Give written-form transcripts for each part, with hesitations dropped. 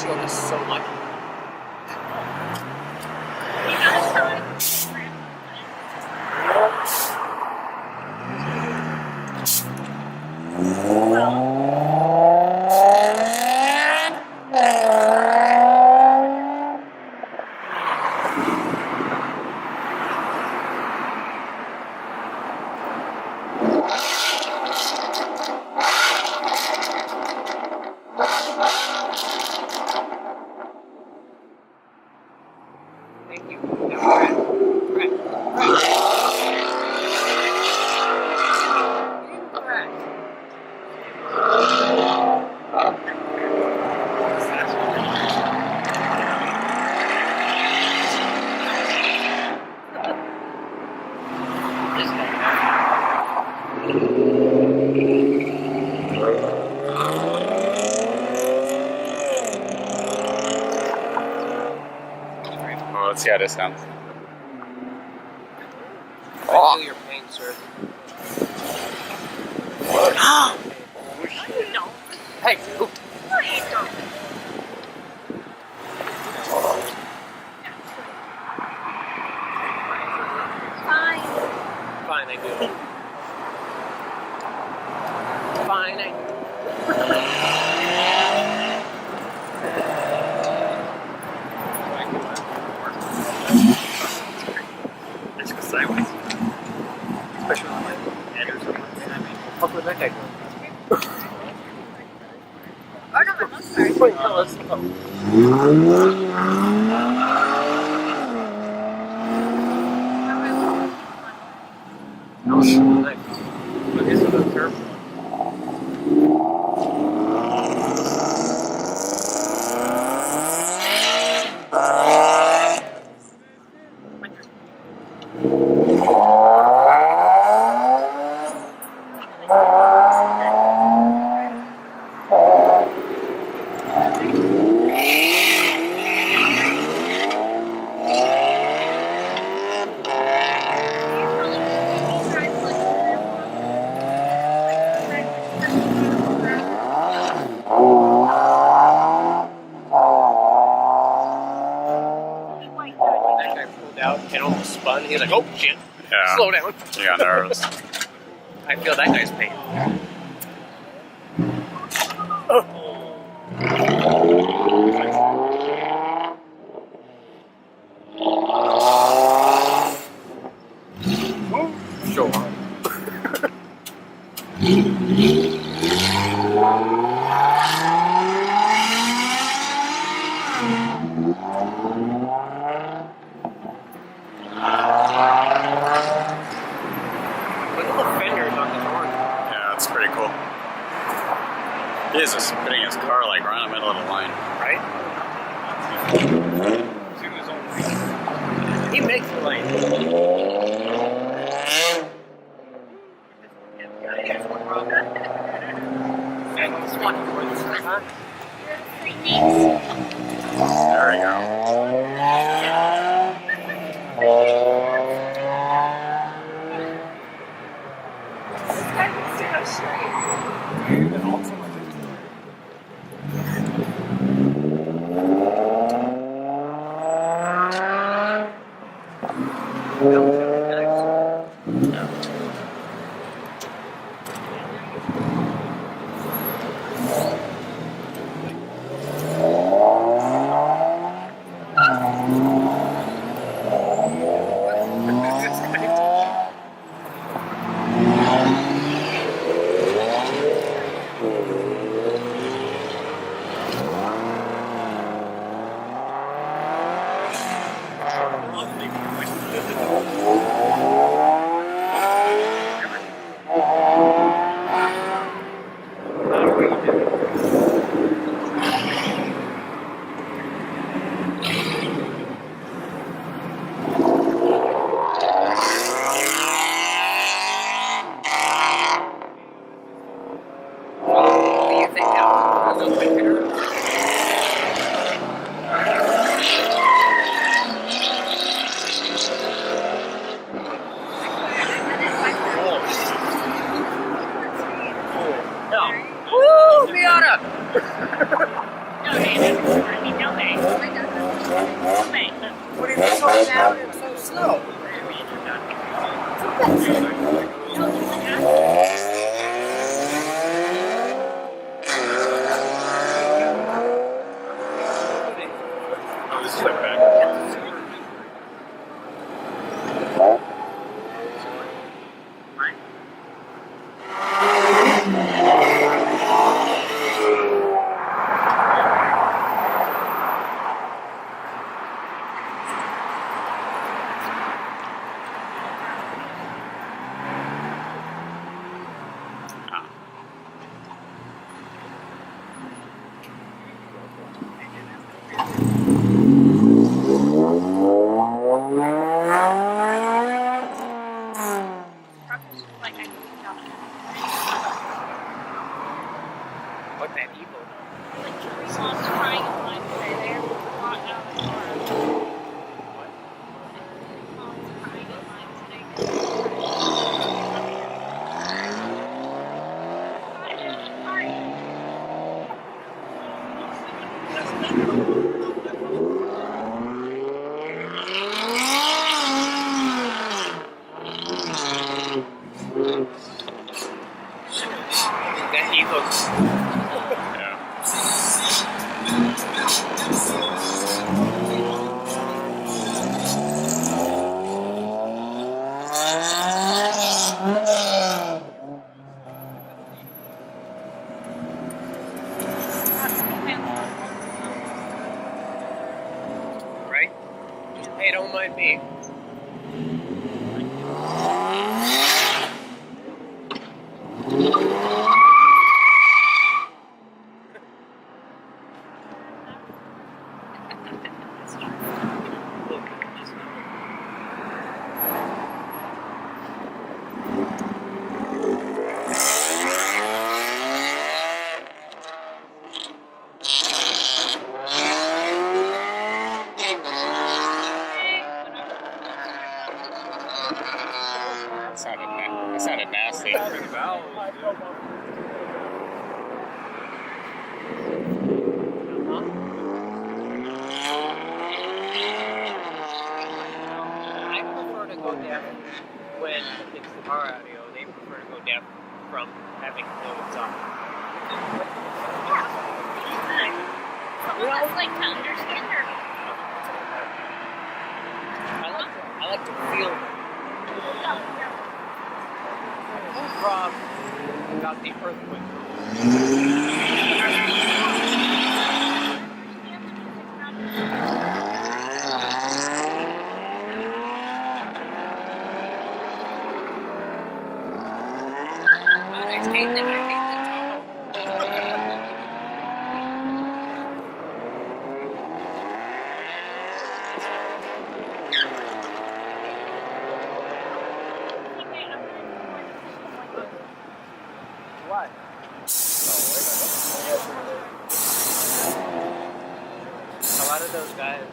windshield is so lucky. Thank you. Well, let's see how this sounds. I feel your pain, sir. Hey, oop. Fine, I do. Fine, I do. Let's go sideways. Especially on my head or something. I mean, Fuck with that guy going. Oh no, I'm sorry. Wait, no, let's go. no, it's nice. But this is a turf one. That guy pulled out and almost spun. He's like, oh shit. Yeah. Slow down. You got nervous. I feel that guy's pain. Show on. Look at the fenders on this horn. Yeah, that's pretty cool. He is just putting his car like right in the middle of the line. Right? He makes the lane. And this one, huh? There we go. What if you slow down and so slow? Oh, this is like back. What that evil? That evil. Right? Hey, don't mind me. That sounded nasty. I prefer to go deaf when it's the car audio. They prefer to go deaf from having no exhaust. I like to feel them. Rob got the earthquake. I hate them. What? A lot of those guys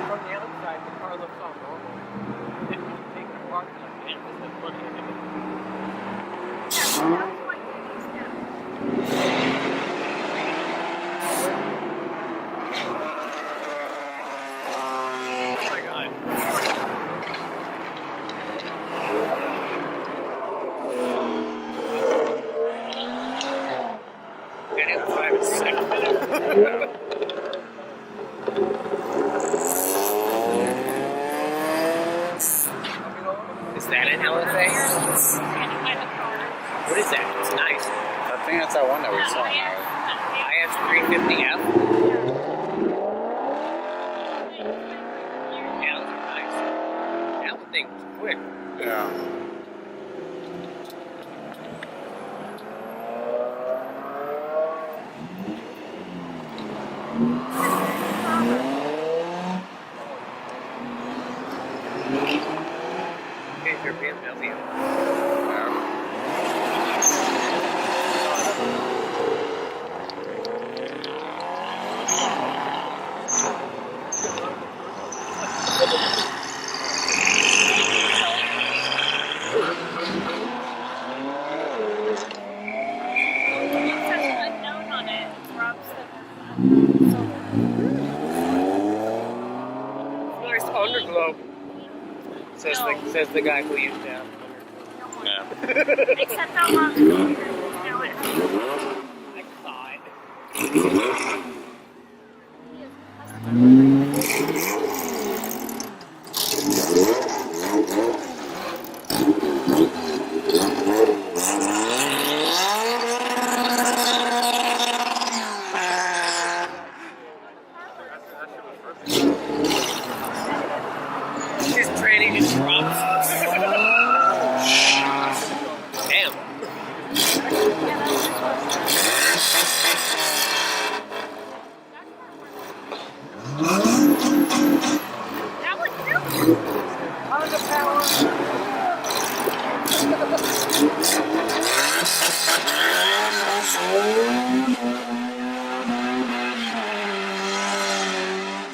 From the outside, the car looks all normal. If you take it apart, the canvas is looking at it. Oh my god. And it was 5 seconds. Is that an LFA? What is that? It's nice. I think that's that one that we saw. IS350F? Yeah, those are nice. That one thing was quick. Yeah. Okay, your BMW. Nice underglow. Says the guy who used to have Yeah. Except how long you know it. like thigh. She's training in drums. Damn. That would do.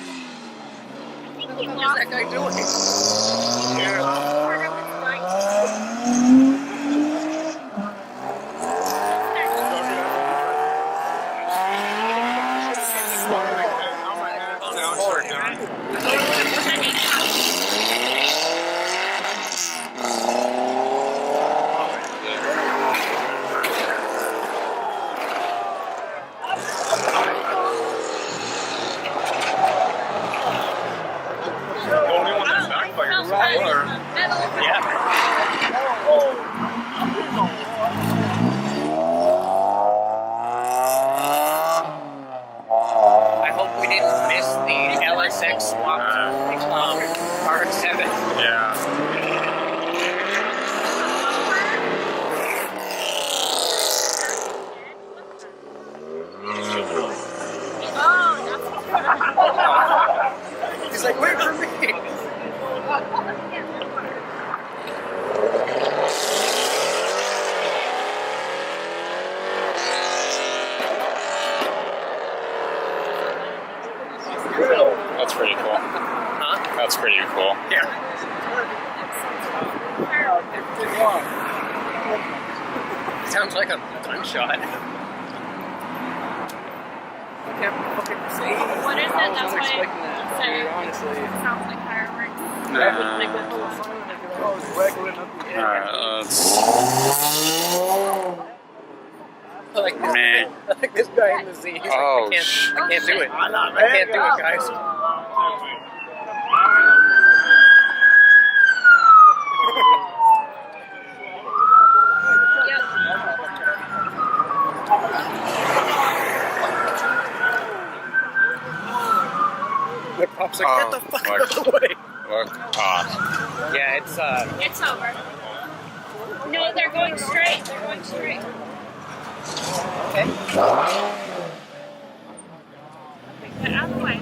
I think he What's lost that guy doing? part of his life. The only one that's backfired is Waller. I hope we didn't miss the LSX swap RX-7. Yeah. He's like, wait for me. That's pretty cool. Huh? That's pretty cool. Yeah. Sounds like a gunshot. I can't fucking see. What is it? I That's wasn't why expecting that. say Honestly. it sounds like fireworks. I was waggling up the air. Alright, let's. Like this guy in the Z. He's Oh, like, I can't do it. I can't do it, guys. The cop's like, get the fuck out of the way. What? Yeah, it's It's over. No, they're going straight. They're going straight. okay. Get out of the way.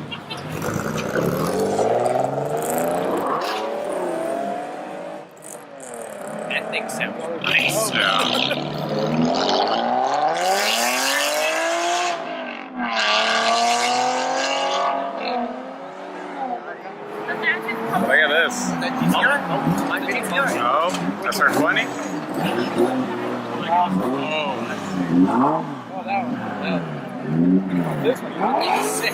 That thing sounds nice. Look at this. My video. Oh, that's our 20? This one's sick.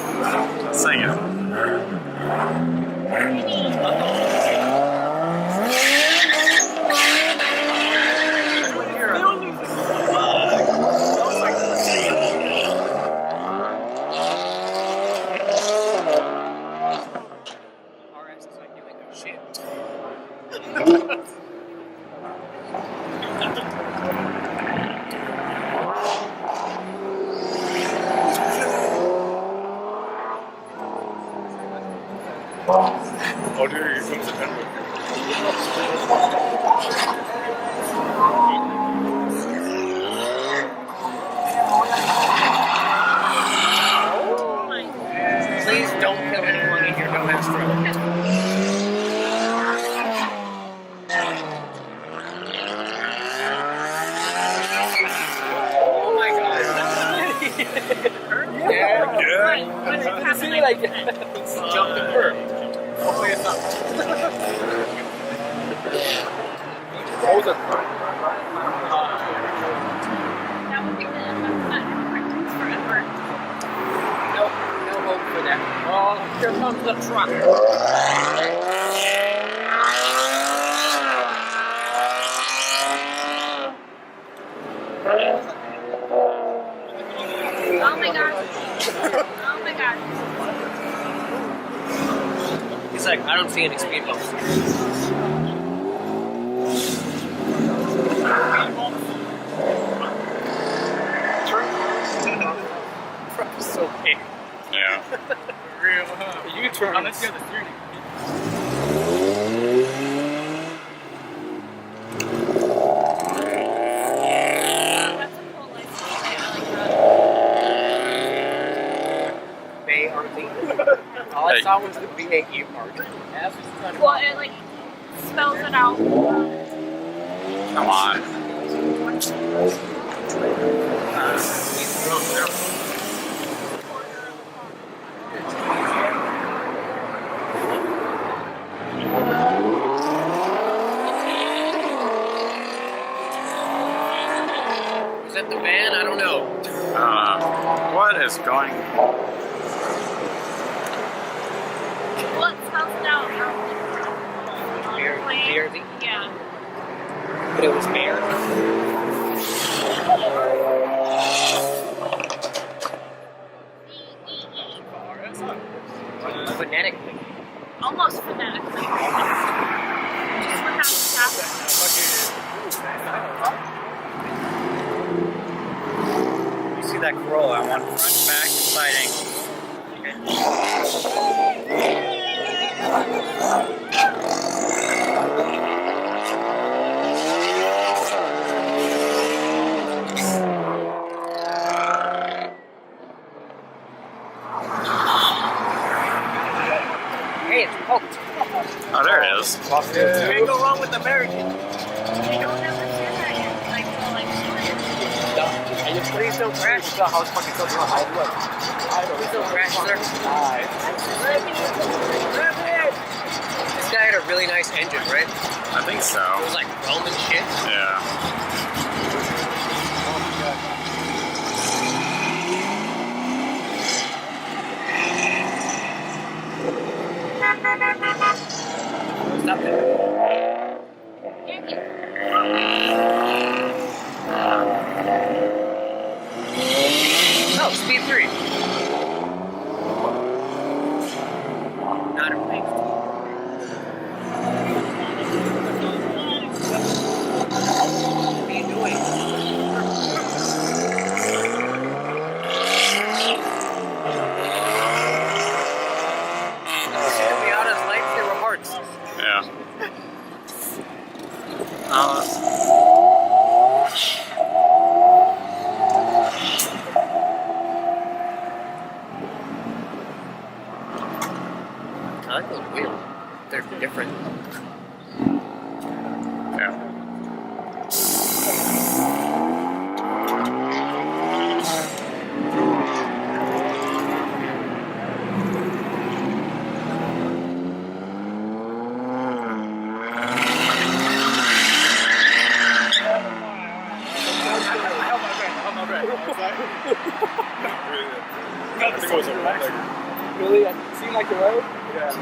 Sing it. RX is like doing a shit. Oh, dude, here comes the Denver. Please don't kill anyone in your domestic. Oh my god. Yeah. What is happening? See, like, jump the curb. Hopefully it's not. What was that? That would be the forever. No, Here comes the truck. Oh my god. Oh my god. He's like, I don't see any speed bumps. Truck is so big. Yeah. Real, huh? U-turn. Let's go to the steering. That's a cool license plate. I like that. BRZ. All I saw was the BAE part. Well, it like spells it out. Come on. He's drunk now. Is that the van? I don't know. What is going? Well, it spells it out. BRZ? Yeah. But it was bear. Phonetically. Almost phonetically. Just for how to stop it. You see that Corolla? I want front, back, side angles. Hey, it's poked. Oh, there it is. You can't go wrong with American. I don't understand that yet. Like, so, like, Please don't crash. Please don't crash, sir. This guy had a really nice engine, right? I think so. It was like chrome and shit. Yeah. Stop it. Oh, speed 3. Not a big. What are you doing? Miata's lights, they were hearts. Yeah. I like those wheels. They're different. Yeah. I think it was a really? It seemed like the road? Yeah.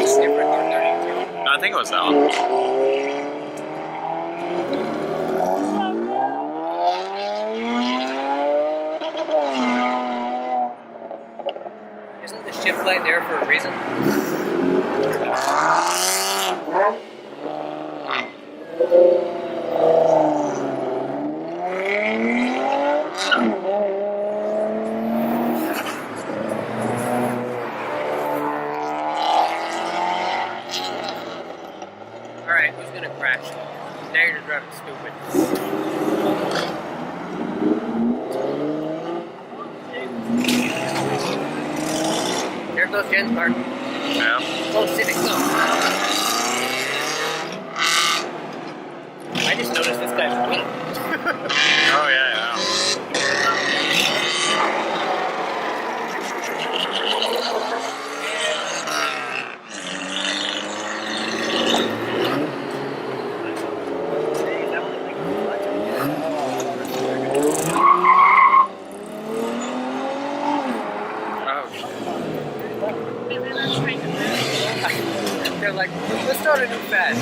it's different than 32. No, I think it was that one. Isn't the shift light there for a reason? Alright, who's gonna crash? Now you're just driving stupid. There goes Jen's car. Yeah. Oh, Civic, no. I just noticed this guy's winning. Oh, yeah, I know. They're like, let's start a new fad.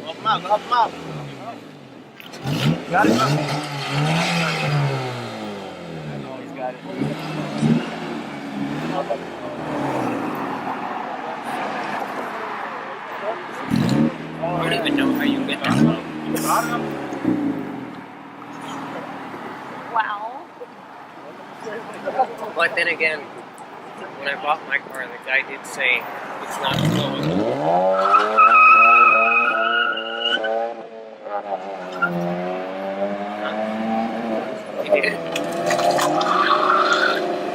Help him out, help him out. Got it? I know he's got it. I don't even know how you get that low. Wow. But then again, when I bought my car, the guy did say it's not slow. He did.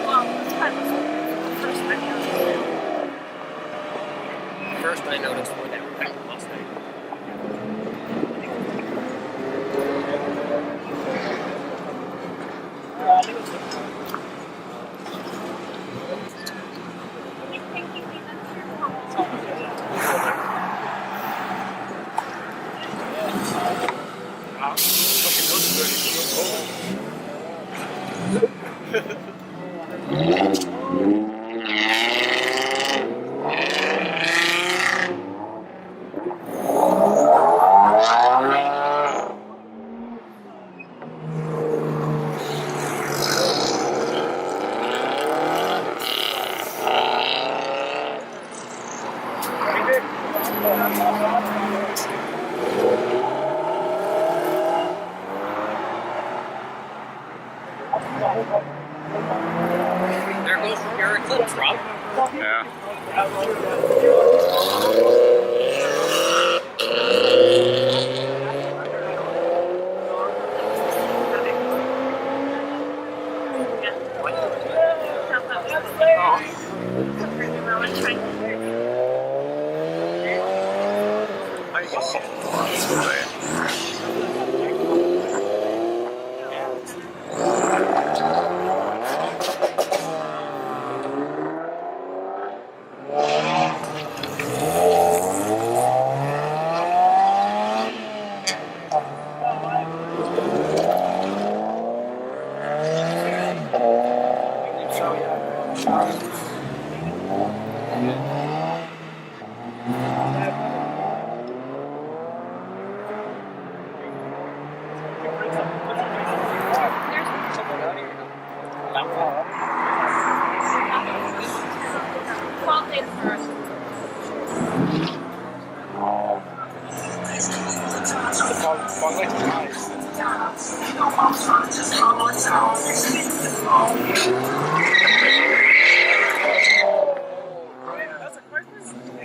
Well, this time was the first time you First I noticed when that was Mustang. There goes your eclipse, Rob. Yeah.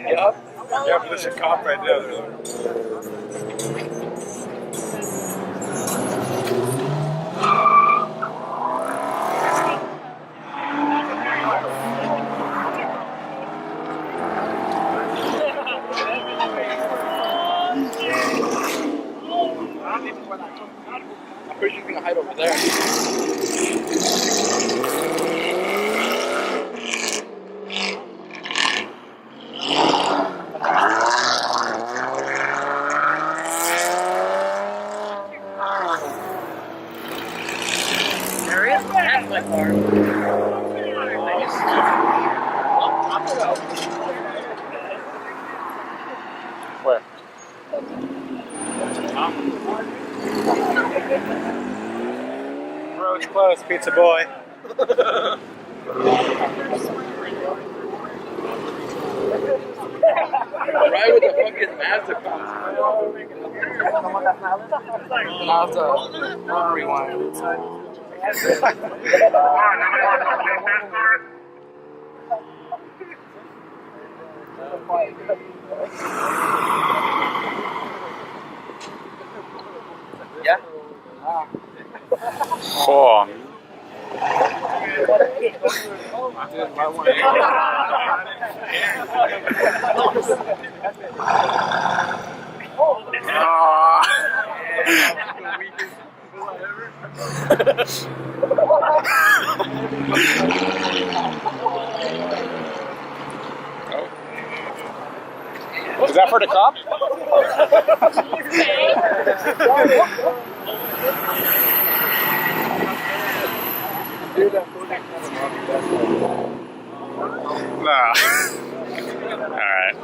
Yep. Yeah, but there's a cop right there. I'm pretty sure he's gonna hide over there. There is. That's my car. I just Where? Road's closed, pizza boy. Right with the fucking Mazda. Mazda. Rewind. Yeah. Cool. Is that for the cop? No. Alright.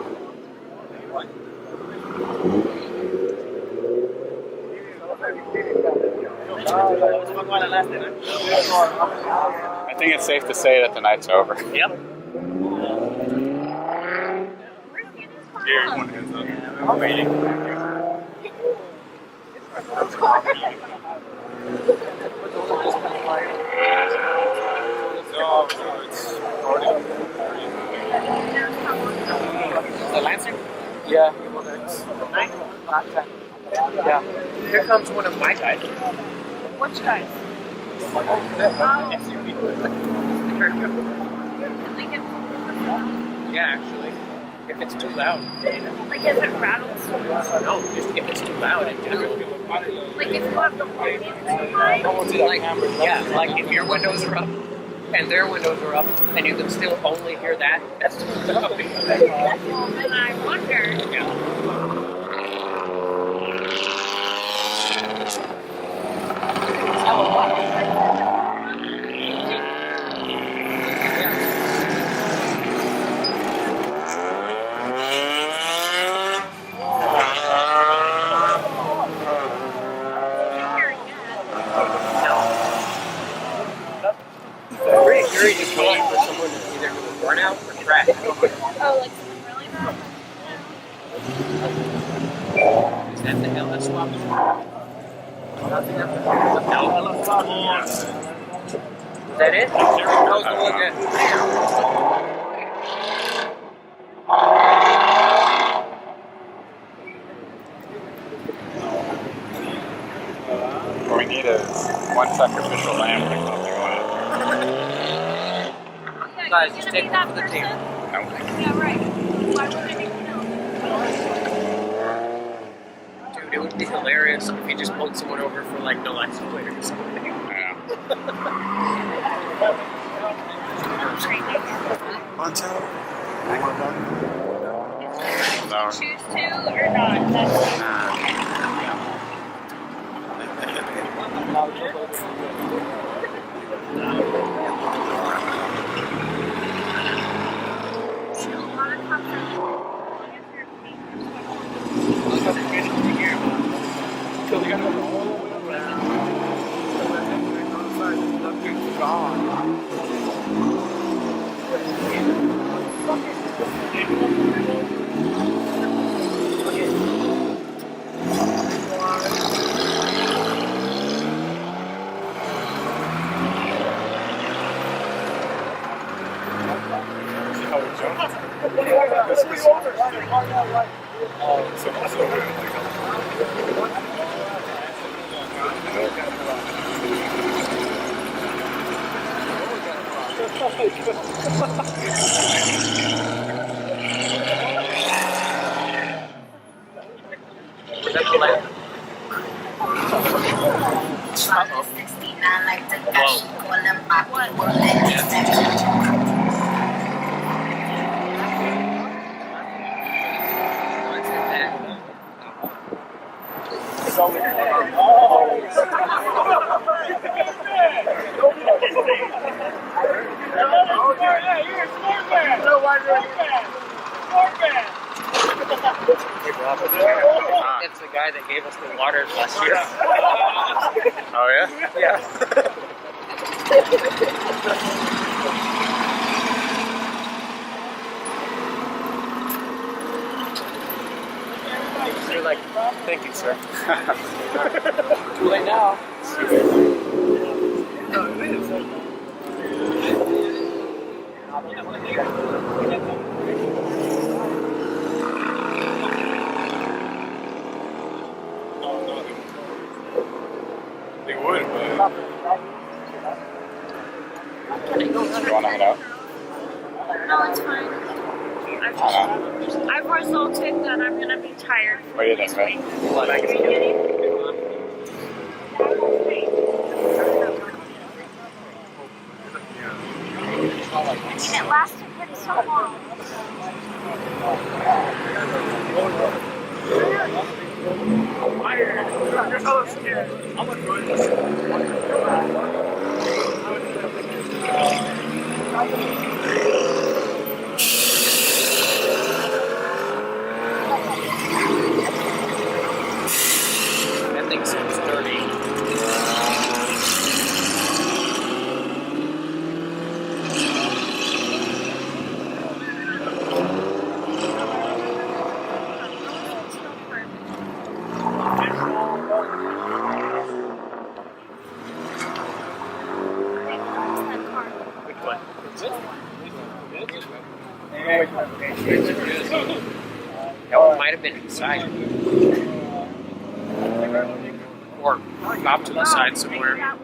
I think it's safe to say that the night's over. Yep. Here, one hands up. I'm waiting. The Lancer? Yeah. Yeah. Here comes one of my guys. Which guys? Yeah, actually. If it's too loud. Like, is it rattles? No, just if it's too loud in general. Like, if you have the volume too high? Like, yeah, like if your windows are up and their windows are up and you can still only hear that, that's too loud. Well, then I wonder. Yeah. Pretty sure you're just waiting for someone to either do a burnout or crash. Oh, like something really bad? Is that the LS swap? Is that it? How's the look at? What we need is one sacrificial lamb to come through on Yeah, Guys, you're just gonna take be one that for the person? team. it. No. Yeah, right. Why would I make you know? Dude, it would be hilarious if he just pulled someone over for like no license plate or something. Yeah. No. Choose to or not? That's Was that the last? You're a smart man. guy that gave us the water last year. Oh yeah? Yeah. They're like, thank you, sir. Too late now. They would, but Can I go you want to head out? No, it's fine. I've resulted that I'm gonna be tired. Oh, yeah, that's right. What, I can see And it lasted pretty so long. That thing seems dirty. Which one? That one might have been inside. Or off to the side somewhere.